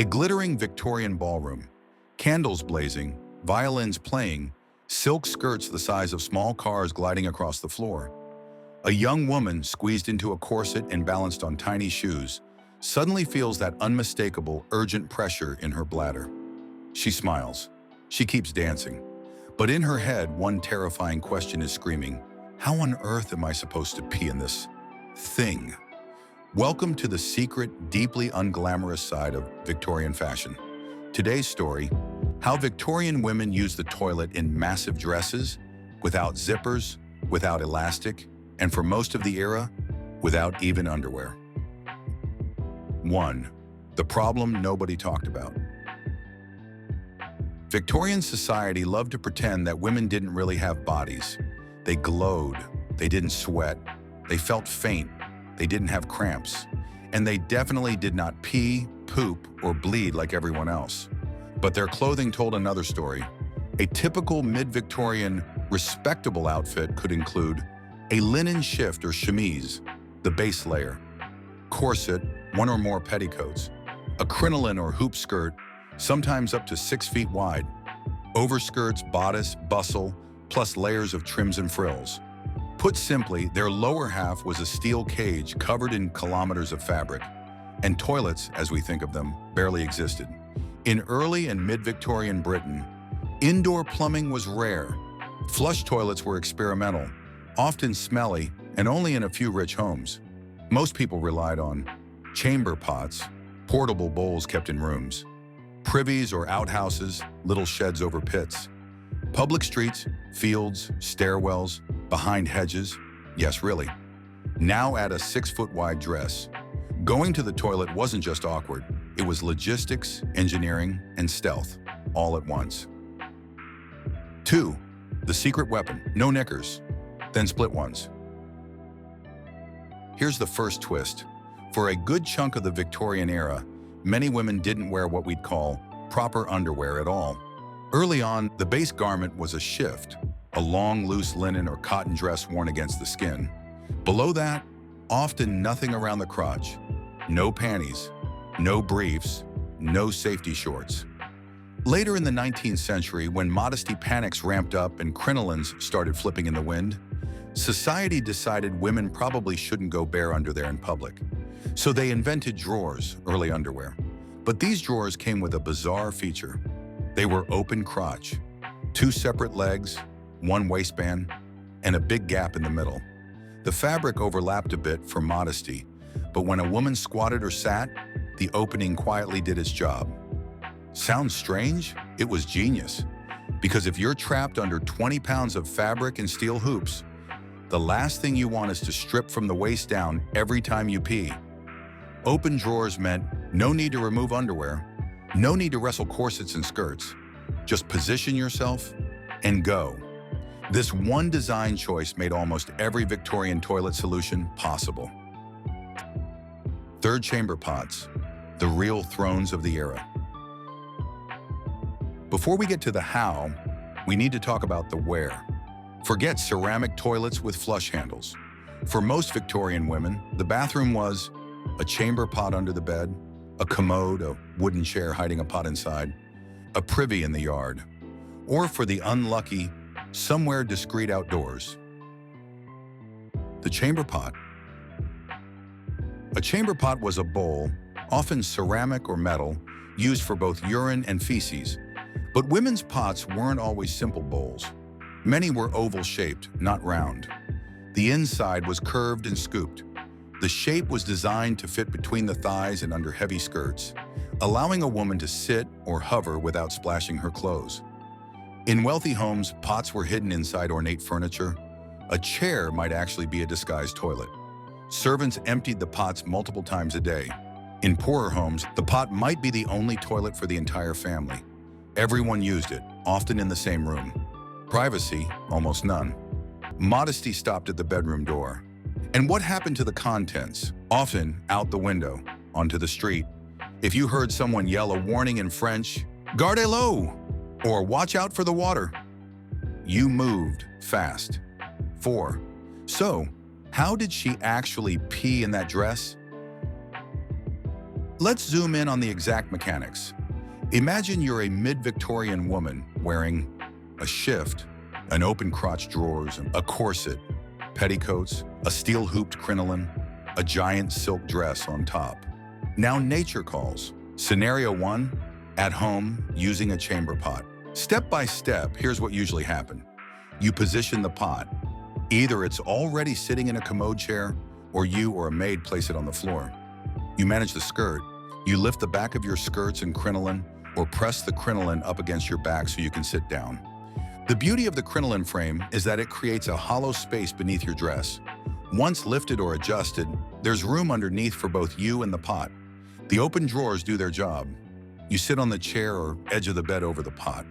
A glittering Victorian ballroom, candles blazing, violins playing, silk skirts the size of small cars gliding across the floor. A young woman squeezed into a corset and balanced on tiny shoes suddenly feels that unmistakable, urgent pressure in her bladder. She smiles. She keeps dancing. But in her head, one terrifying question is screaming, how on earth am I supposed to pee in this thing? Welcome to the secret, deeply unglamorous side of Victorian fashion. Today's story, how Victorian women used the toilet in massive dresses, without zippers, without elastic, and for most of the era, without even underwear. 1. The problem nobody talked about. Victorian society loved to pretend that women didn't really have bodies. They glowed, they didn't sweat, they felt faint, they didn't have cramps, and they definitely did not pee, poop, or bleed like everyone else. But their clothing told another story. A typical mid-Victorian, respectable outfit could include a linen shift or chemise, the base layer, corset, one or more petticoats, a crinoline or hoop skirt, sometimes up to 6 feet wide, overskirts, bodice, bustle, plus layers of trims and frills. Put simply, their lower half was a steel cage covered in kilometers of fabric, and toilets, as we think of them, barely existed. In early and mid-Victorian Britain, indoor plumbing was rare. Flush toilets were experimental, often smelly, and only in a few rich homes. Most people relied on chamber pots, portable bowls kept in rooms, privies or outhouses, little sheds over pits, public streets, fields, stairwells, behind hedges. Yes, really. Now add a 6-foot wide dress. Going to the toilet wasn't just awkward. It was logistics, engineering, and stealth, all at once. 2. The secret weapon. No knickers, then split ones. Here's the first twist. For a good chunk of the Victorian era, many women didn't wear what we'd call proper underwear at all. Early on, the base garment was a shift, a long, loose linen or cotton dress worn against the skin. Below that, often nothing around the crotch. No panties, no briefs, no safety shorts. Later in the 19th century, when modesty panics ramped up and crinolines started flipping in the wind, society decided women probably shouldn't go bare under there in public. So they invented drawers, early underwear. But these drawers came with a bizarre feature. They were open crotch, 2 separate legs, 1 waistband, and a big gap in the middle. The fabric overlapped a bit for modesty, but when a woman squatted or sat, the opening quietly did its job. Sounds strange? It was genius. Because if you're trapped under 20 pounds of fabric and steel hoops, the last thing you want is to strip from the waist down every time you pee. Open drawers meant no need to remove underwear, no need to wrestle corsets and skirts. Just position yourself and go. This one design choice made almost every Victorian toilet solution possible. 3rd, chamber pots, the real thrones of the era. Before we get to the how, we need to talk about the where. Forget ceramic toilets with flush handles. For most Victorian women, the bathroom was a chamber pot under the bed, a commode, a wooden chair hiding a pot inside, a privy in the yard, or for the unlucky, somewhere discreet outdoors. The chamber pot. A chamber pot was a bowl, often ceramic or metal, used for both urine and feces. But women's pots weren't always simple bowls. Many were oval-shaped, not round. The inside was curved and scooped. The shape was designed to fit between the thighs and under heavy skirts, allowing a woman to sit or hover without splashing her clothes. In wealthy homes, pots were hidden inside ornate furniture. A chair might actually be a disguised toilet. Servants emptied the pots multiple times a day. In poorer homes, the pot might be the only toilet for the entire family. Everyone used it, often in the same room. Privacy, almost none. Modesty stopped at the bedroom door. And what happened to the contents? Often out the window, onto the street. If you heard someone yell a warning in French, "Gardez l'eau," or "Watch out for the water," you moved fast. 4. So, how did she actually pee in that dress? Let's zoom in on the exact mechanics. Imagine you're a mid-Victorian woman wearing a shift, an open crotch drawers, a corset, petticoats, a steel-hooped crinoline, a giant silk dress on top. Now nature calls. Scenario 1, at home using a chamber pot. Step by step, here's what usually happens. You position the pot. Either it's already sitting in a commode chair, or you or a maid place it on the floor. You manage the skirt. You lift the back of your skirts and crinoline, or press the crinoline up against your back so you can sit down. The beauty of the crinoline frame is that it creates a hollow space beneath your dress. Once lifted or adjusted, there's room underneath for both you and the pot. The open drawers do their job. You sit on the chair or edge of the bed over the pot.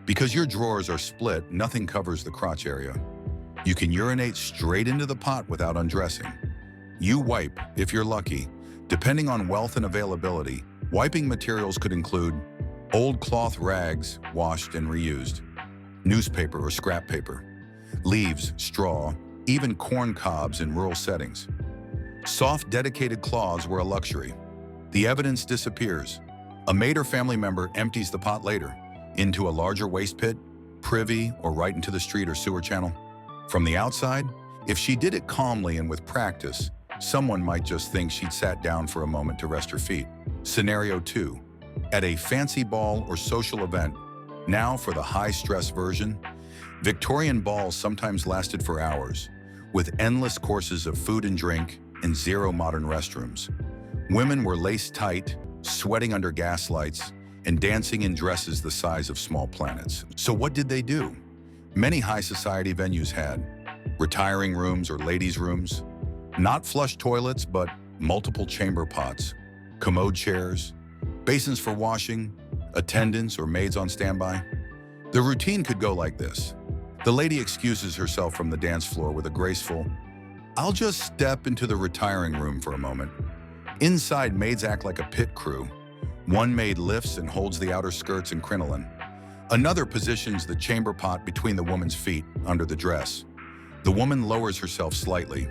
Because your drawers are split, nothing covers the crotch area. You can urinate straight into the pot without undressing. You wipe, if you're lucky. Depending on wealth and availability, wiping materials could include old cloth rags, washed and reused, newspaper or scrap paper, leaves, straw, even corn cobs in rural settings. Soft, dedicated cloths were a luxury. The evidence disappears. A maid or family member empties the pot later, into a larger waste pit, privy, or right into the street or sewer channel. From the outside, if she did it calmly and with practice, someone might just think she'd sat down for a moment to rest her feet. Scenario 2. At a fancy ball or social event. Now for the high-stress version. Victorian balls sometimes lasted for hours, with endless courses of food and drink and zero modern restrooms. Women were laced tight, sweating under gas lights, and dancing in dresses the size of small planets. So what did they do? Many high society venues had retiring rooms or ladies' rooms, not flush toilets, but multiple chamber pots, commode chairs, basins for washing, attendants or maids on standby. The routine could go like this. The lady excuses herself from the dance floor with a graceful, "I'll just step into the retiring room for a moment." Inside, maids act like a pit crew. One maid lifts and holds the outer skirts and crinoline. Another positions the chamber pot between the woman's feet, under the dress. The woman lowers herself slightly.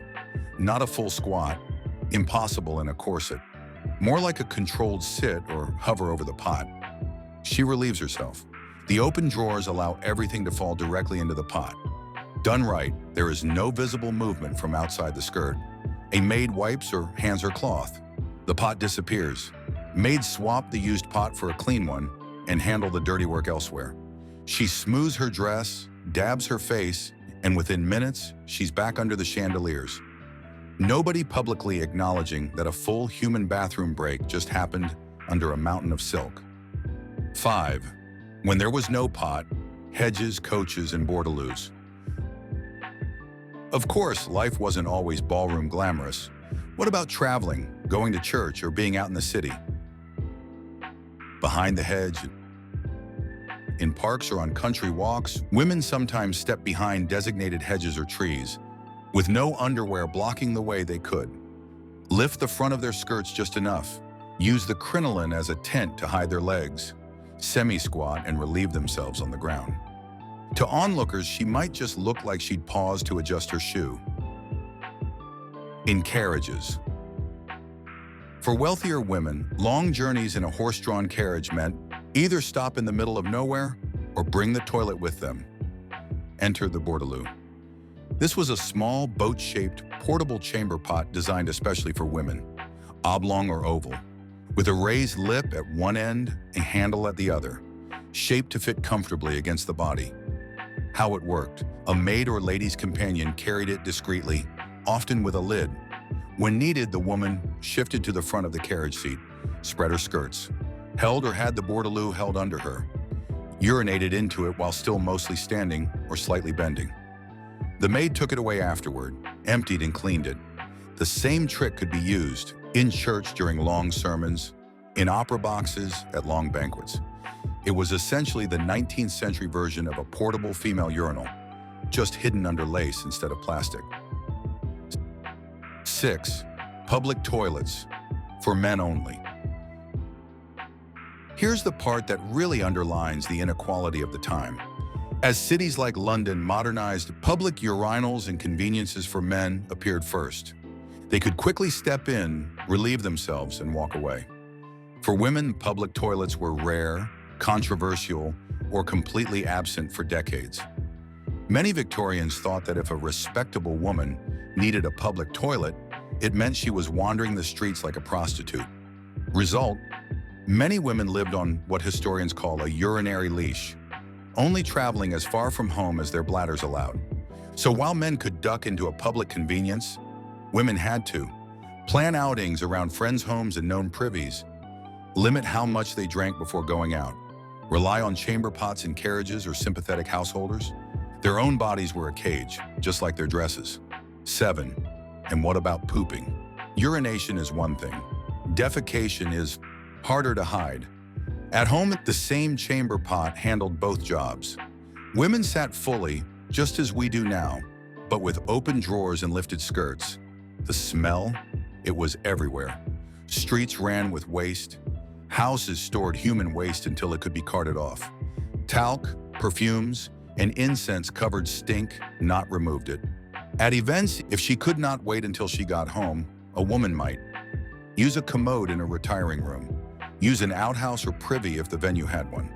Not a full squat, impossible in a corset. More like a controlled sit or hover over the pot. She relieves herself. The open drawers allow everything to fall directly into the pot. Done right, there is no visible movement from outside the skirt. A maid wipes or hands her cloth. The pot disappears. Maids swap the used pot for a clean one and handle the dirty work elsewhere. She smooths her dress, dabs her face, and within minutes, she's back under the chandeliers. Nobody publicly acknowledging that a full human bathroom break just happened under a mountain of silk. 5. When there was no pot, hedges, coaches, and bordaloos. Of course, life wasn't always ballroom glamorous. What about traveling, going to church, or being out in the city? Behind the hedge, in parks or on country walks, women sometimes stepped behind designated hedges or trees. With no underwear blocking the way, they could lift the front of their skirts just enough, use the crinoline as a tent to hide their legs, semi-squat and relieve themselves on the ground. To onlookers, she might just look like she'd paused to adjust her shoe. In carriages. For wealthier women, long journeys in a horse-drawn carriage meant either stop in the middle of nowhere or bring the toilet with them. Enter the bordaloo. This was a small, boat-shaped, portable chamber pot designed especially for women, oblong or oval, with a raised lip at one end and handle at the other, shaped to fit comfortably against the body. How it worked: a maid or lady's companion carried it discreetly, often with a lid. When needed, the woman shifted to the front of the carriage seat, spread her skirts, held or had the bordaloo held under her, urinated into it while still mostly standing or slightly bending. The maid took it away afterward, emptied and cleaned it. The same trick could be used in church during long sermons, in opera boxes, at long banquets. It was essentially the 19th century version of a portable female urinal, just hidden under lace instead of plastic. 6. Public toilets, for men only. Here's the part that really underlines the inequality of the time. As cities like London modernized, public urinals and conveniences for men appeared first. They could quickly step in, relieve themselves, and walk away. For women, public toilets were rare, controversial, or completely absent for decades. Many Victorians thought that if a respectable woman needed a public toilet, it meant she was wandering the streets like a prostitute. Result, many women lived on what historians call a urinary leash, only traveling as far from home as their bladders allowed. So while men could duck into a public convenience, women had to plan outings around friends' homes and known privies, limit how much they drank before going out, rely on chamber pots in carriages or sympathetic householders. Their own bodies were a cage, just like their dresses. 7. And what about pooping? Urination is one thing. Defecation is harder to hide. At home, the same chamber pot handled both jobs. Women sat fully, just as we do now, but with open drawers and lifted skirts. The smell, it was everywhere. Streets ran with waste. Houses stored human waste until it could be carted off. Talc, perfumes, and incense covered stink, not removed it. At events, if she could not wait until she got home, a woman might use a commode in a retiring room, use an outhouse or privy if the venue had one.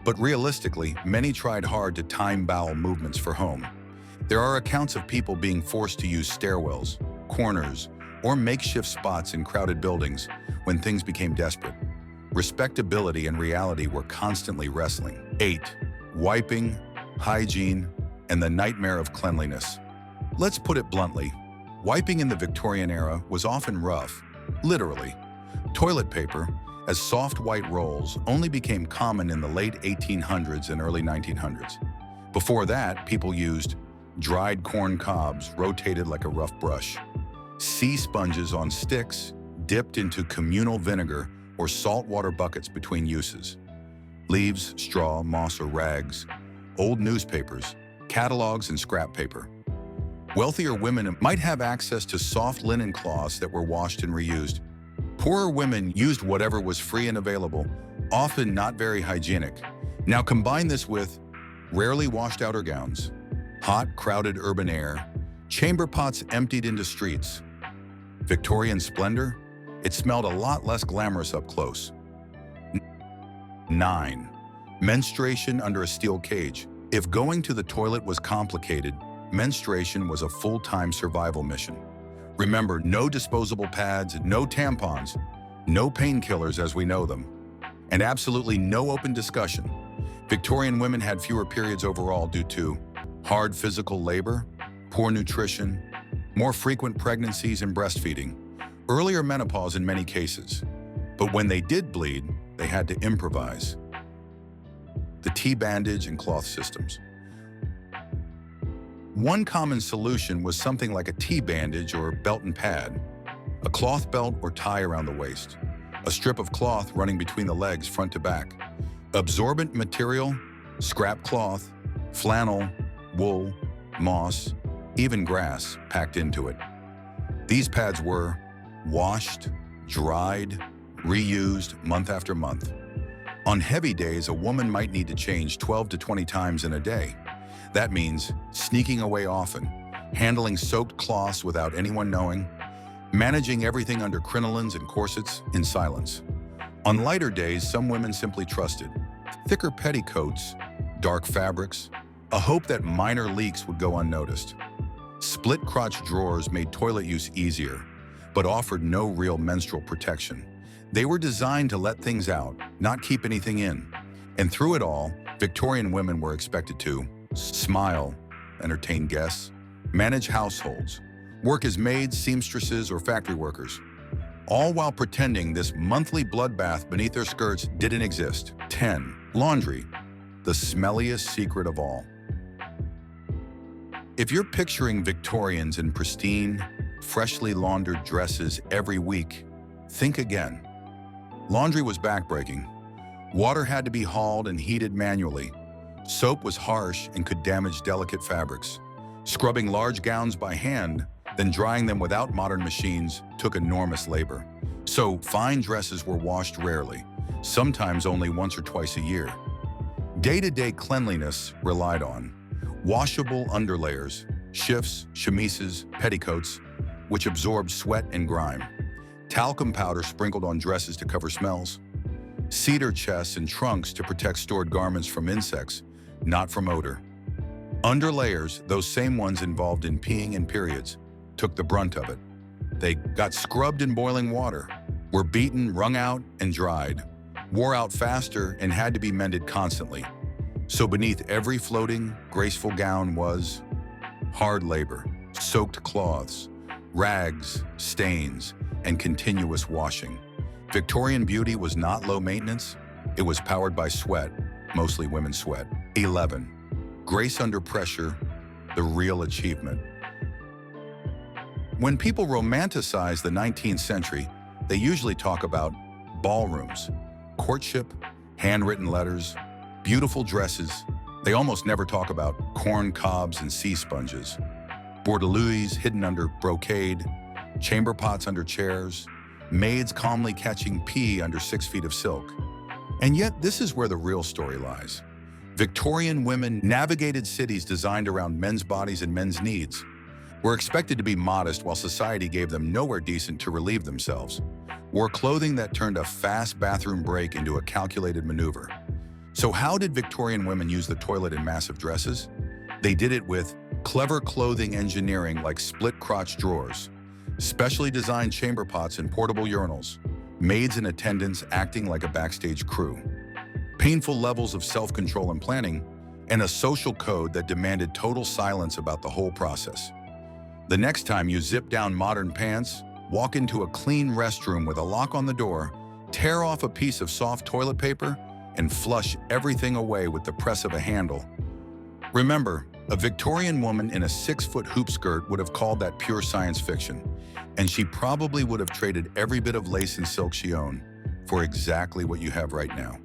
But realistically, many tried hard to time bowel movements for home. There are accounts of people being forced to use stairwells, corners, or makeshift spots in crowded buildings when things became desperate. Respectability and reality were constantly wrestling. 8. Wiping, hygiene, and the nightmare of cleanliness. Let's put it bluntly, wiping in the Victorian era was often rough, literally. Toilet paper, as soft white rolls, only became common in the late 1800s and early 1900s. Before that, people used dried corn cobs rotated like a rough brush, sea sponges on sticks dipped into communal vinegar or saltwater buckets between uses, leaves, straw, moss, or rags, old newspapers, catalogs, and scrap paper. Wealthier women might have access to soft linen cloths that were washed and reused. Poorer women used whatever was free and available, often not very hygienic. Now combine this with rarely washed outer gowns, hot, crowded urban air, chamber pots emptied into streets. Victorian splendor? It smelled a lot less glamorous up close. 9. Menstruation under a steel cage. If going to the toilet was complicated, menstruation was a full-time survival mission. Remember, no disposable pads, no tampons, no painkillers as we know them, and absolutely no open discussion. Victorian women had fewer periods overall due to hard physical labor, poor nutrition, more frequent pregnancies and breastfeeding, earlier menopause in many cases. But when they did bleed, they had to improvise. The tea bandage and cloth systems. One common solution was something like a tea bandage or belt and pad, a cloth belt or tie around the waist, a strip of cloth running between the legs front to back, absorbent material, scrap cloth, flannel, wool, moss, even grass packed into it. These pads were washed, dried, reused month after month. On heavy days, a woman might need to change 12 to 20 times in a day. That means sneaking away often, handling soaked cloths without anyone knowing, managing everything under crinolines and corsets in silence. On lighter days, some women simply trusted thicker petticoats, dark fabrics, a hope that minor leaks would go unnoticed. Split-crotch drawers made toilet use easier, but offered no real menstrual protection. They were designed to let things out, not keep anything in. And through it all, Victorian women were expected to smile, entertain guests, manage households, work as maids, seamstresses, or factory workers, all while pretending this monthly bloodbath beneath their skirts didn't exist. 10. Laundry, the smelliest secret of all. If you're picturing Victorians in pristine, freshly laundered dresses every week, think again. Laundry was backbreaking. Water had to be hauled and heated manually. Soap was harsh and could damage delicate fabrics. Scrubbing large gowns by hand, then drying them without modern machines, took enormous labor. So fine dresses were washed rarely, sometimes only once or twice a year. Day-to-day cleanliness relied on washable underlayers, shifts, chemises, petticoats, which absorbed sweat and grime, talcum powder sprinkled on dresses to cover smells, cedar chests and trunks to protect stored garments from insects, not from odor. Underlayers, those same ones involved in peeing and periods, took the brunt of it. They got scrubbed in boiling water, were beaten, wrung out, and dried, wore out faster, and had to be mended constantly. So beneath every floating, graceful gown was hard labor, soaked cloths, rags, stains, and continuous washing. Victorian beauty was not low maintenance, it was powered by sweat, mostly women's sweat. 11. Grace under pressure, the real achievement. When people romanticize the 19th century, they usually talk about ballrooms, courtship, handwritten letters, beautiful dresses. They almost never talk about corn cobs and sea sponges, bordelais hidden under brocade, chamber pots under chairs, maids calmly catching pee under 6 feet of silk. And yet, this is where the real story lies. Victorian women navigated cities designed around men's bodies and men's needs, were expected to be modest while society gave them nowhere decent to relieve themselves, wore clothing that turned a fast bathroom break into a calculated maneuver. So how did Victorian women use the toilet in massive dresses? They did it with clever clothing engineering like split-crotch drawers, specially designed chamber pots and portable urinals, maids and attendants acting like a backstage crew, painful levels of self-control and planning, and a social code that demanded total silence about the whole process. The next time you zip down modern pants, walk into a clean restroom with a lock on the door, tear off a piece of soft toilet paper, and flush everything away with the press of a handle. Remember, a Victorian woman in a 6-foot hoop skirt would have called that pure science fiction, and she probably would have traded every bit of lace and silk she owned for exactly what you have right now.